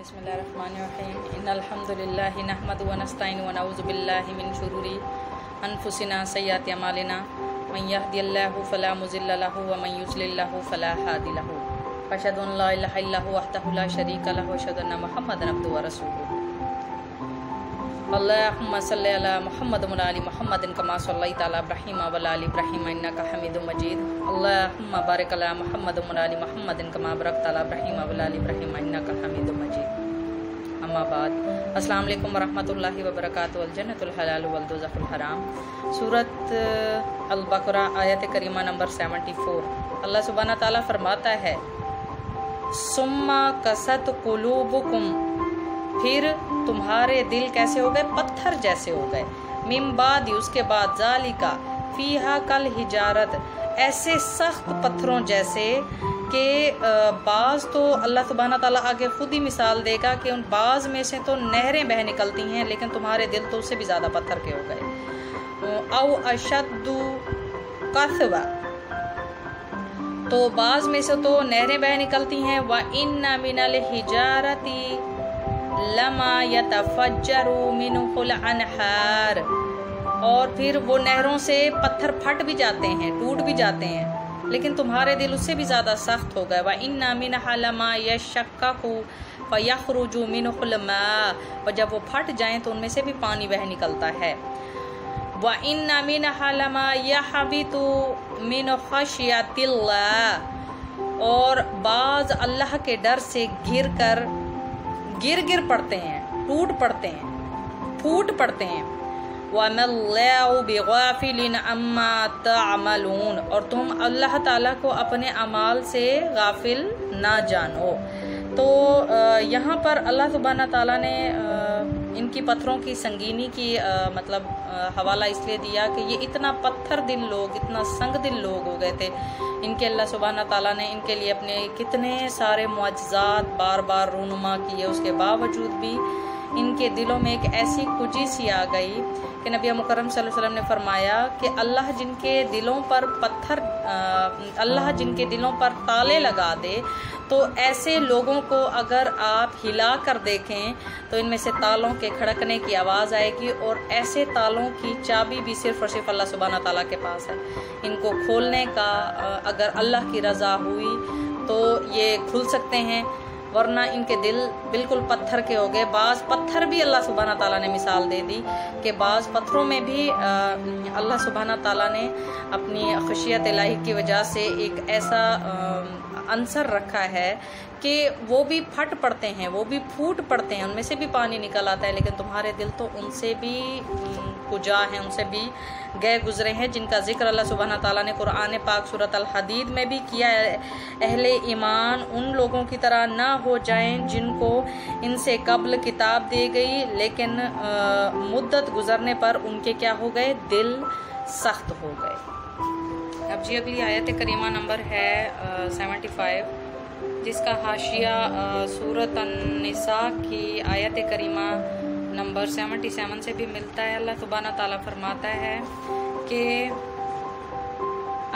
बिस्मिल्लाहिर्रहमानिर्रहीम इन्नल हम्दुलिल्लाहि नहमदुहु व नस्तईनुहु व नऊज़ु बिल्लाहि मिन शुरूरि अनफुसिना सय्यिआति अमालिना मन यहदिहिल्लाहु फला मुज़िल्ल लहु व मन युज़लिल लहु फला हादिय लहु अशहदु अन ला इलाहा इल्लल्लाहु वहदहु ला शरीका लहु व अशहदु अन्न मुहम्मदन अब्दुहु व रसूलुहु। अल्लाहुम्मा सल्लि अला मुहम्मद व आलि मुहम्मदिन कमा सल्लैता अला इब्राहीम व आलि इब्राहीम इन्नका हमीदुम मजीद। अल्लाहुम्मा बारिक अला मुहम्मद व आलि मुहम्मदिन कमा बारकता अला इब्राहीम व आलि इब्राहीम इन्नका हमीदुम मजीद। अम्मा बाद, अस्सलाम वालेकुम व रहमतुल्लाहि व बरकातुहु। अल जन्नतुल हलाल वल दोज़खुल हराम। सूरत अल बकरा आयत करीमा नंबर 74। अल्लाह सुब्हानहु व तआला फरमाता है, सुम्मा कसत कुलूबुकुम, फिर तुम्हारे दिल कैसे हो गए? पत्थर जैसे हो गए। मिम बाद, उसके बाद, जालिका फीहा कल हिजारत, ऐसे सख्त पत्थरों जैसे कि बाज़ तो अल्लाह सुब्हानहु व तआला आगे खुद ही मिसाल देगा कि उन बाज़ में से तो नहरें बह निकलती हैं, लेकिन तुम्हारे दिल तो उससे भी ज़्यादा पत्थर के हो गए। औ अशद्दु कसवा, तो बाज़ में से तो नहरें बह निकलती हैं। व इन्ना मिनल हिजारती लमा यतफज्जरु मिनहुल अनहार, और फिर वो नहरों से पत्थर फट भी जाते हैं, टूट भी जाते हैं, लेकिन तुम्हारे दिल उससे भी ज़्यादा सख्त हो गए। व इन्ना मिनहा लमा यशक्ककु फयखरुजु मिनहुल मा, और जब वो फट जाएं तो उनमें से भी पानी बह निकलता है। व इन्ना मिनहा लमा यहबितु मिन खशियतिल्लाह, और बाज़ अल्लाह के डर से गिर पड़ते हैं, टूट पड़ते हैं, फूट पड़ते हैं। वमल्लाहु बिगाफिलिन अम्मा तअमलून, और तुम अल्लाह ताला को अपने अमाल से गाफिल ना जानो। तो यहाँ पर अल्लाह सुब्हानहु व तआला ने इनकी पत्थरों की संगीनी की हवाला इसलिए दिया कि ये इतना पत्थर दिल लोग, इतना संग दिल लोग हो गए थे। इनके अल्लाह सुब्हानहु व तआला ने इनके लिए अपने कितने सारे मुअज्जिज़ात बार बार रूनुमा किए, उसके बावजूद भी इनके दिलों में एक ऐसी कुजी सी आ गई कि नबी मुकर्रम सल्लल्लाहु अलैहि वसल्लम ने फरमाया कि अल्लाह जिनके दिलों पर ताले लगा दे, तो ऐसे लोगों को अगर आप हिला कर देखें तो इनमें से तालों के खड़कने की आवाज़ आएगी, और ऐसे तालों की चाबी भी सिर्फ़ और सिर्फ अल्लाह सुब्हानहु व तआला के पास है। इनको खोलने का अगर अल्लाह की रज़ा हुई तो ये खुल सकते हैं, वरना इनके दिल बिल्कुल पत्थर के हो गए। बाज़ पत्थर भी अल्लाह सुब्हानहु व तआला ने मिसाल दे दी कि बाज़ पत्थरों में भी अल्लाह सुब्हानहु व तआला ने अपनी खशियत इलाही की वजह से एक ऐसा अंसर रखा है कि वो भी फट पड़ते हैं, वो भी फूट पड़ते हैं, उनमें से भी पानी निकल आता है, लेकिन तुम्हारे दिल तो उनसे भी कुजा हैं, उनसे भी गए गुजरे हैं, जिनका जिक्र अल्लाह सुब्हानहु व तआला ने कुरान पाक सूरत अल हदीद में भी किया है। अहले ईमान उन लोगों की तरह ना हो जाएं जिनको इनसे कब्ल किताब दी गई, लेकिन मुद्दत गुजरने पर उनके क्या हो गए? दिल सख्त हो गए। अब जी अगली आयत करीमा नंबर है 75, जिसका हाशिया सूरत अन-निसा की आयत करीमा नंबर 77 से भी मिलता है। अल्लाह सुब्हानहु व तआला फरमाता है कि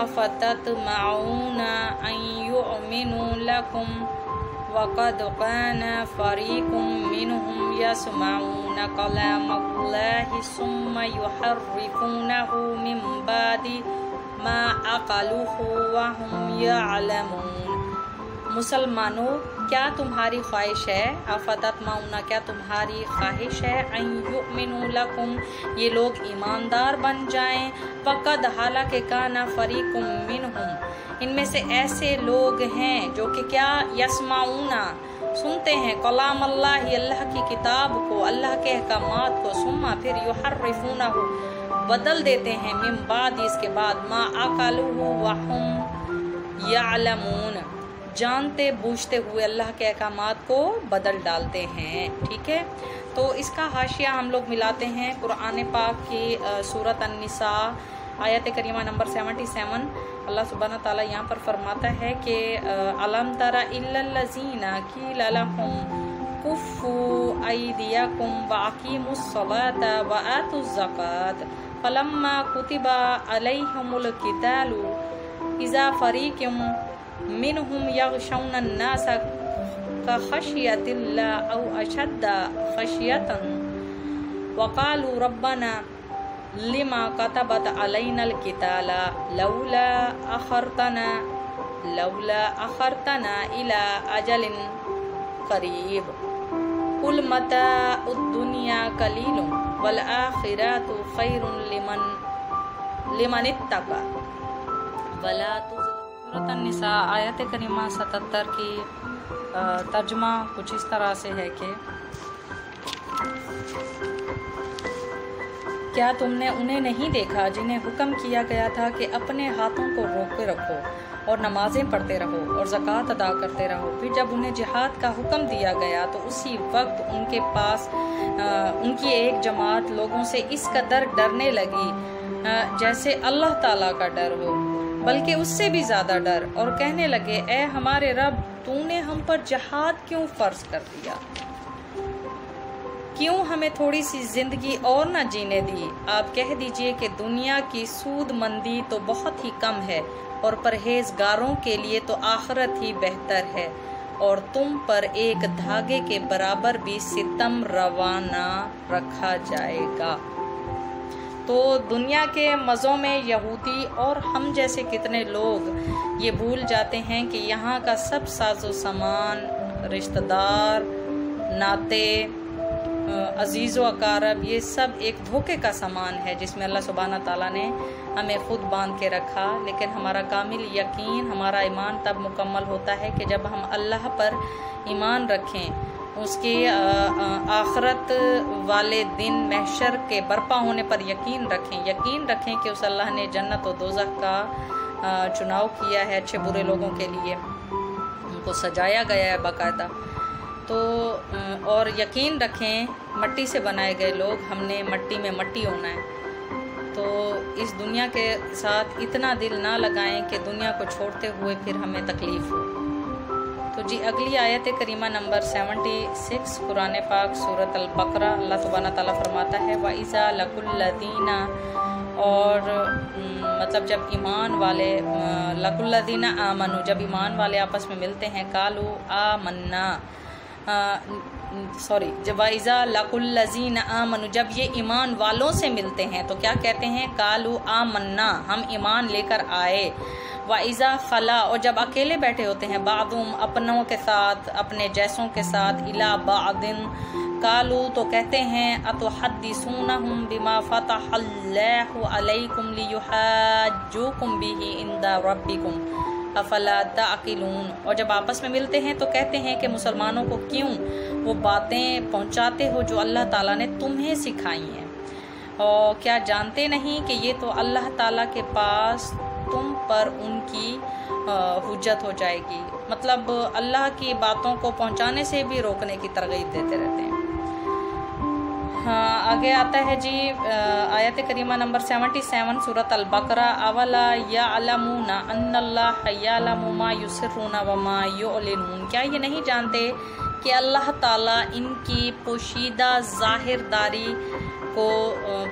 अफततमऊना अन युमिनु लकुम वक़द काना फरीकुम मिनहुम यसमऊना कलामल्लाहि सुम्मा युहर्रिफूनहु मिन बादि मा अक़लूहु व हुम यअलमून। मुसलमानों, क्या तुम्हारी ख्वाहिश है? अफततमऊना, क्या तुम्हारी ख्वाहिश है? अन युमिनु लकुम, ये लोग ईमानदार बन जाएं। फ़क़द, हालांकि काना फ़रीकुम मिनहुम, इनमें से ऐसे लोग हैं जो कि क्या? यस्माऊना, सुनते हैं, कलाम अल्लाह, अल्लाह की किताब को, अल्लाह के अहकामात को, सुम्मा, फिर युहर्रिफूनहु, बदल देते हैं, मिन बाद, इसके बाद, मा अक़लूहु व हुम यअलमून, जानते बूझते हुए अल्लाह के अहकामात को बदल डालते हैं। ठीक है, तो इसका हाशिया हम लोग मिलाते हैं कुरान पाक की सूरत अन-निसा आयत करीमा नंबर 77। अल्लाह सुब्हानहु व तआला यहाँ पर फरमाता है कि अलम तरा इल्लल्लज़ीना क़ीला लहुम कुफ़्फ़ू अयदियकुम व अक़ीमुस्सलाता व आतुज़्ज़कात फलम्मा कुतिबा अलैहिमुल क़ितालु इज़ा फ़रीक़ुम मिनहुम यग़शौना अन्नास खशियतिल्लाह औ अशद्द खशियतन वक़ालू रब्बना लिमा कतबत अलैनल क़िताला लौला अखरतना इला अजलिन करीब कुल मताउद दुनिया कलीलुन वल आखिरतु खैरुन लिमन इत्तका वला सूरत अन्निसा आयत करीमा 77 की तर्जुमा कुछ इस तरह से है कि क्या तुमने उन्हें नहीं देखा जिन्हें हुक्म किया गया था कि अपने हाथों को रोके रखो और नमाजें पढ़ते रहो और ज़कात अदा करते रहो, फिर जब उन्हें जिहाद का हुक्म दिया गया तो उसी वक्त उनके पास उनकी एक जमात लोगों से इस कदर डरने लगी जैसे अल्लाह ताला का डर हो, बल्कि उससे भी ज़्यादा डर, और कहने लगे ए हमारे रब, तूने हम पर जिहाद क्यों फ़र्ज कर दिया, क्यों हमें थोड़ी सी ज़िंदगी और न जीने दी। आप कह दीजिए कि दुनिया की सूदमंदी तो बहुत ही कम है और परहेजगारों के लिए तो आखिरत ही बेहतर है, और तुम पर एक धागे के बराबर भी सितम रवाना रखा जाएगा। तो दुनिया के मज़ों में यहूदी और हम जैसे कितने लोग ये भूल जाते हैं कि यहाँ का सब साजो सामान, रिश्तेदार, नाते, अजीज़ व अकारब, ये सब एक धोखे का सामान है जिसमें अल्लाह सुब्हाना ताला ने हमें खुद बांध के रखा। लेकिन हमारा कामिल यकीन, हमारा ईमान तब मुकम्मल होता है कि जब हम अल्लाह पर ईमान रखें, उसके आखरत वाले दिन महशर के बर्पा होने पर यकीन रखें कि उस अल्लाह ने जन्नत और दोज़ख का चुनाव किया है अच्छे बुरे लोगों के लिए, उनको सजाया गया है बाकायदा। तो और यकीन रखें मट्टी से बनाए गए लोग, हमने मट्टी में मट्टी होना है। तो इस दुनिया के साथ इतना दिल ना लगाएं कि दुनिया को छोड़ते हुए फिर हमें तकलीफ़ हो। तो जी अगली आयत करीमा नंबर 76 कुरान पाक सूरत अल-बकरा, अल्लाह सुब्हाना ताला फरमाता है व इज़ा लकुल्लज़ीना, और मतलब जब ईमान वाले लकुल्लज़ीना आमनु, जब ईमान वाले आपस में मिलते हैं, कालू आमन्ना, जब इज़ा लकुल्लज़ीना आमनु, जब ये ईमान वालों से मिलते हैं तो क्या कहते हैं, कालू आमन्ना, हम ईमान लेकर आए। व इज़ा खला, और जब अकेले बैठे होते हैं, बादुम अपनों के साथ, अपने जैसों के साथ, इला बादिन, कालू तो कहते हैं, अतुहद्दिसूनहुम बिमा फतहल्लाहु अलैकुम लियुहज्जुकुम बिही इंदा रब्बिकुम अफला ताक़िलून। और जब आपस में मिलते हैं तो कहते हैं कि मुसलमानों को क्यों वो बातें पहुंचाते हो जो अल्लाह ताला ने तुम्हें सिखाई हैं, और क्या जानते नहीं कि ये तो अल्लाह ताला के पास तुम पर उनकी हुज्जत हो जाएगी। मतलब अल्लाह की बातों को पहुंचाने से भी रोकने की तरगीब देते रहते हैं। हाँ, आगे आता है जी आयत करीमा नंबर 77 सूरत अल-बकरा, अवला यअलमूना अन्नल्लाह यअलमु मा युसिर्रूना व मा युअलिनून, क्या ये नहीं जानते कि अल्लाह ताला इनकी पोशीदा ज़ाहिरदारी को,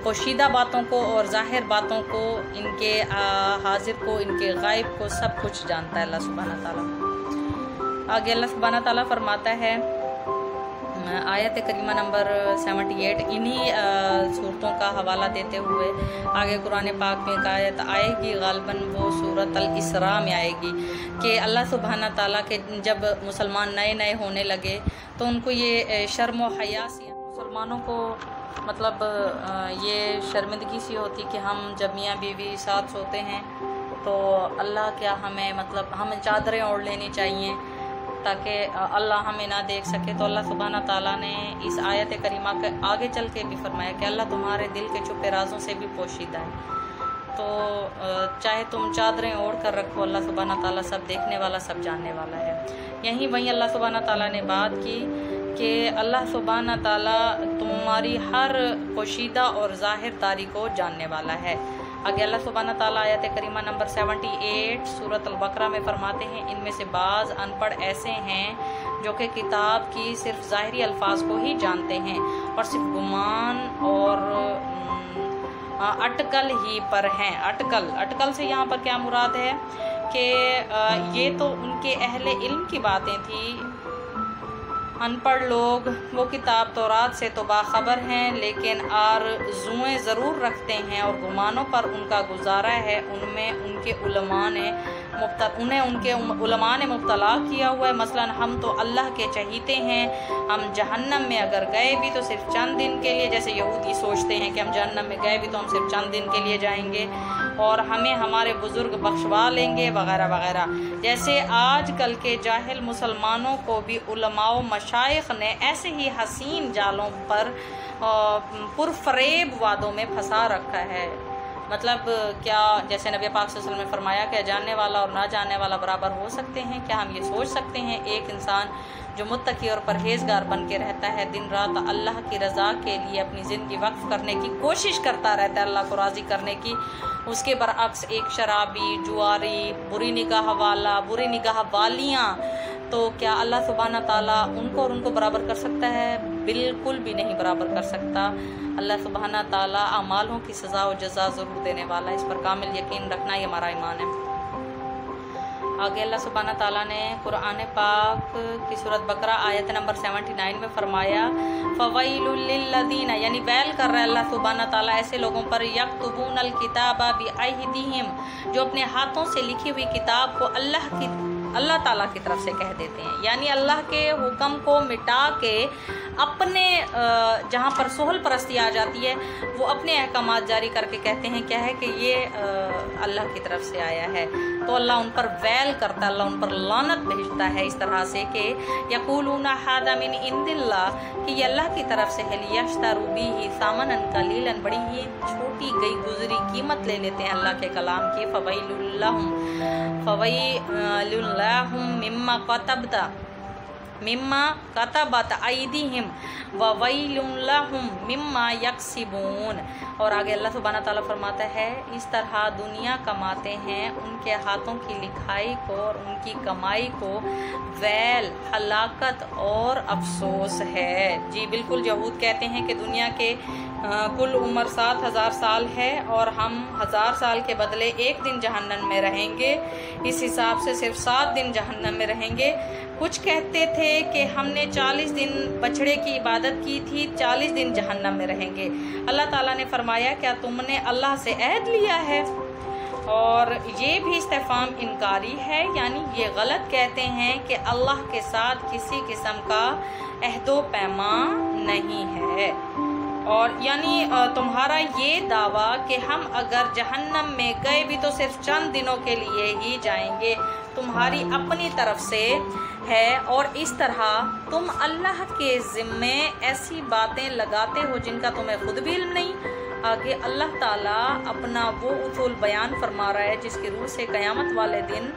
पोशीदा बातों को और ज़ाहिर बातों को, इनके हाजिर को, इनके गायब को, सब कुछ जानता है अल्लाह सुब्हाना ताला। आगे अल्लाह सुब्हाना ताला फरमाता है आयत करीमा नंबर 78, इन्हीं सूरतों का हवाला देते हुए आगे कुरान पाक में एक आयत आएगी, गालबन वो सूरत अल-इसरा में आएगी, कि अल्लाह सुब्हाना ताला के जब मुसलमान नए नए होने लगे तो उनको ये शर्म व हया सी, मुसलमानों को मतलब ये शर्मिंदगी सी होती कि हम जब मियाँ बीवी साथ सोते हैं तो अल्लाह क्या हमें, मतलब हमें चादरें ओढ़ लेनी चाहिए ताकि अल्लाह हमें ना देख सके। तो अल्लाह सुब्हाना ताला ने इस आयत करीमा के आगे चल के भी फरमाया कि अल्लाह तुम्हारे दिल के छुपे राजों से भी पोशीदा है, तो चाहे तुम चादरें ओढ़ कर रखो, अल्लाह सुब्हाना ताला सब देखने वाला, सब जानने वाला है। यहीं वहीं अल्लाह सुब्हाना ताला ने बात की कि अल्लाह सुब्हाना ताला तुम्हारी हर पोशीदा और ज़ाहिर दारी को जानने वाला है। आगे अल्लाह सुब्हाना ताला आयत करीमा नंबर 78 सूरत अल-बकरा में फरमाते हैं, इनमें से बाज़ अनपढ़ ऐसे हैं जो कि किताब की सिर्फ ज़ाहिरी अल्फाज को ही जानते हैं और सिर्फ गुमान और अटकल ही पर हैं। अटकल से यहाँ पर क्या मुराद है कि ये तो उनके अहले इल्म की बातें थी, अनपढ़ लोग वो किताब तौरात से तो बाखबर हैं, लेकिन आरज़ुएँ ज़रूर रखते हैं और गुमानों पर उनका गुजारा है। उनमें उनके उलमा ने मुब्तला किया हुआ है। मसलन हम तो अल्लाह के चहीते हैं, हम जहन्नम में अगर गए भी तो सिर्फ चंद दिन के लिए, जैसे यहूदी सोचते हैं कि हम जहन्नम में गए भी तो हम सिर्फ चंद दिन के लिए जाएंगे और हमें हमारे बुज़ुर्ग बख्शवा लेंगे वगैरह वगैरह। जैसे आज कल के जाहिल मुसलमानों को भी उलमा व मशाइख ने ऐसे ही हसीन जालों पर पुरफरेब वादों में फंसा रखा है। मतलब क्या, जैसे नबी पाक सल्लल्लाहु अलैहि वसल्लम ने फरमाया कि जानने वाला और ना जानने वाला बराबर हो सकते हैं? क्या हम ये सोच सकते हैं एक इंसान जो मुत्तकी और परहेजगार बन के रहता है, दिन रात अल्लाह की रज़ा के लिए अपनी ज़िंदगी वक्फ करने की कोशिश करता रहता है, अल्लाह को राज़ी करने की, उसके बरअक्स एक शराबी, जुआरी, बुरी निगाह वाला, बुरी निगाह वालियाँ, तो क्या अल्लाह सुब्हाना ताला उनको और उनको बराबर कर सकता है? बिल्कुल भी नहीं बराबर कर सकता। अल्लाह सुब्हाना ताला अमालों की सज़ा और जज़ा ज़रूर देने वाला है, इस पर कामिल यकीन रखना ही हमारा ईमान है। आगे अल्लाह सुब्हाना ताला ने कुरान पाक की सूरत बकरा आयत नंबर 79 में फरमाया, फ़वैलुल लिल्लज़ीना, यानी वैल कर रहा है अल्लाह सुब्हाना ताला ऐसे लोगों पर, यक्तुबूनल किताबा बिअयदीहिम, जो अपने हाथों से लिखी हुई किताब को अल्लाह ताला की तरफ से कह देते हैं, यानी अल्लाह के हुक्म को मिटा के अपने जहाँ पर सोहल परस्ती आ जाती है वो अपने अहकामात जारी करके कहते हैं क्या है कि ये अल्लाह की तरफ से आया है, तो अल्लाह उन पर वैल करता है, अल्लाह उन पर लानत भेजता है इस तरह से कि यक़ूलूना हादा मिन इंदिल्लाह, कि ये अल्लाह की तरफ से है, लियश्तरू बिही सामनन कलीलन, बड़ी ही छोटी गई गुजरी कीमत ले लेते हैं अल्लाह के कलाम की। फ़वैलुल्लाहुम मिम्मा कतबत अयदीहिम ववैलुल्लाहुम मिम्मा यक्सिबून। और आगे अल्लाह सुब्हाना ताला फरमाता है, इस तरह दुनिया कमाते हैं उनके हाथों की लिखाई को और उनकी कमाई को वैल, हलाकत और अफसोस है। जी बिल्कुल, यहूद कहते हैं कि दुनिया के कुल उम्र 7000 साल है और हम 1000 साल के बदले एक दिन जहन्नम में रहेंगे, इस हिसाब से सिर्फ 7 दिन जहन्नम में रहेंगे। कुछ कहते थे कि हमने 40 दिन बछड़े की इबादत की थी, 40 दिन जहन्नम में रहेंगे। अल्लाह ताला ने फरमाया, क्या तुमने अल्लाह से अहद लिया है? और ये भी इस्तिफाम इनकारी है, यानी ये गलत कहते हैं कि अल्लाह के साथ किसी किस्म का अहदो पैमा नहीं है। और यानी तुम्हारा ये दावा कि हम अगर जहन्नम में गए भी तो सिर्फ चंद दिनों के लिए ही जाएंगे, तुम्हारी अपनी तरफ से है। और इस तरह तुम अल्लाह के ज़िम्मे ऐसी बातें लगाते हो जिनका तुम्हें खुद भी इल्म नहीं। आगे अल्लाह ताला अपना वो उसूल बयान फरमा रहा है जिसकी रूह से क़यामत वाले दिन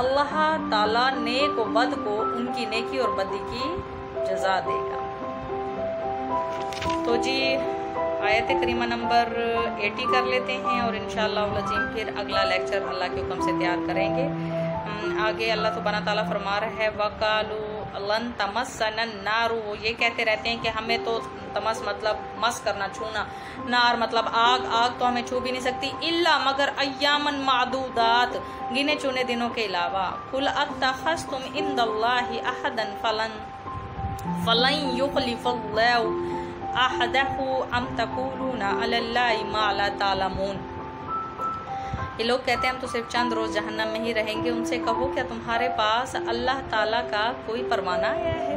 अल्लाह ताला नेक व बद को उनकी नेकी और बदी की जज़ा देगा। तो जी आयत करीमा नंबर 80 कर लेते हैं और इंशाअल्लाह अज़ीम फिर अगला लेक्चर अल्लाह के हुक्म से तैयार करेंगे। आगे अल्लाह सुब्हाना ताला फरमा रहा है, वकालू लन तमस्सनन नारू, वो ये कहते रहते हैं कि हमें तो तमस मतलब मस करना, छूना, नार मतलब आग, आग तो हमें छू भी नहीं सकती, इल्ला मगर अय्यामन मादूदात, गिने चुने दिनों के अलावा। कुल अत्तखज़्तुम इंदल्लाहि अहदन फलन युखलिफल्लाहु अहदहु अम तक़ूलूना अलल्लाहि मा ला तालमून। ये लोग कहते हैं हम तो सिर्फ चंद रोज़ जहन्नम में ही रहेंगे। उनसे कहो, क्या तुम्हारे पास अल्लाह ताला का कोई परवाना आया है?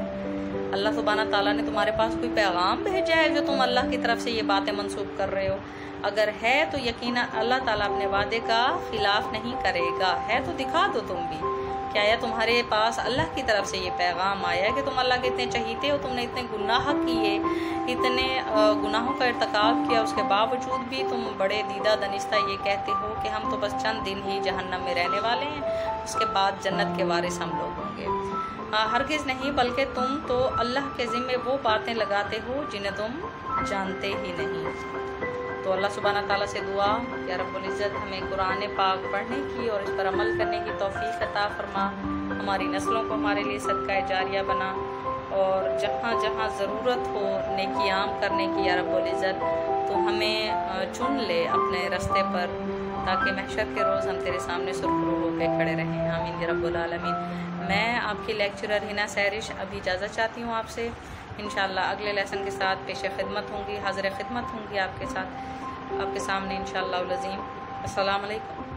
अल्लाह सुब्हाना ताला ने तुम्हारे पास कोई पैगाम भेजा है जो तुम अल्लाह की तरफ से ये बातें मंसूब कर रहे हो? अगर है तो यकीनन अल्लाह ताला अपने वादे का खिलाफ नहीं करेगा। है तो दिखा दो तुम भी, क्या या तुम्हारे पास अल्लाह की तरफ से ये पैगाम आया कि तुम अल्लाह के इतने चहीते हो, तुमने इतने गुनाह किए, इतने गुनाहों का इर्तिकाब किया, उसके बावजूद भी तुम बड़े दीदा दनिस्ता ये कहते हो कि हम तो बस चंद दिन ही जहन्नम में रहने वाले हैं, उसके बाद जन्नत के वारिस हम लोग होंगे। हरगिज़ नहीं, बल्कि तुम तो अल्लाह के ज़िम्मे वो बातें लगाते हो जिन्हें तुम जानते ही नहीं। तो अल्लाह सुब्हाना ताला से दुआ कि रब्बुल इज़्ज़त हमें कुरान पाक पढ़ने की और इस पर अमल करने की तौफीक अता फरमा, हमारी नस्लों को हमारे लिए सदका जारिया बना, और जहाँ जहाँ ज़रूरत हो नेकी आम करने की या रब्बुल इज़्ज़त तो हमें चुन ले अपने रास्ते पर, ताकि महशर के रोज़ हम तेरे सामने सुरखरू होकर खड़े रहें। आमीन या रब्बुल आलमीन। میں آپ کی لیکچرر ہنا سہرش ابھی اجازت چاہتی ہوں آپ سے. انشاءاللہ اگلے لیسن کے ساتھ پیش خدمت ہوں گی، حاضر خدمت ہوں گی آپ کے ساتھ، آپ کے سامنے انشاءاللہ العظیم. السلام علیکم.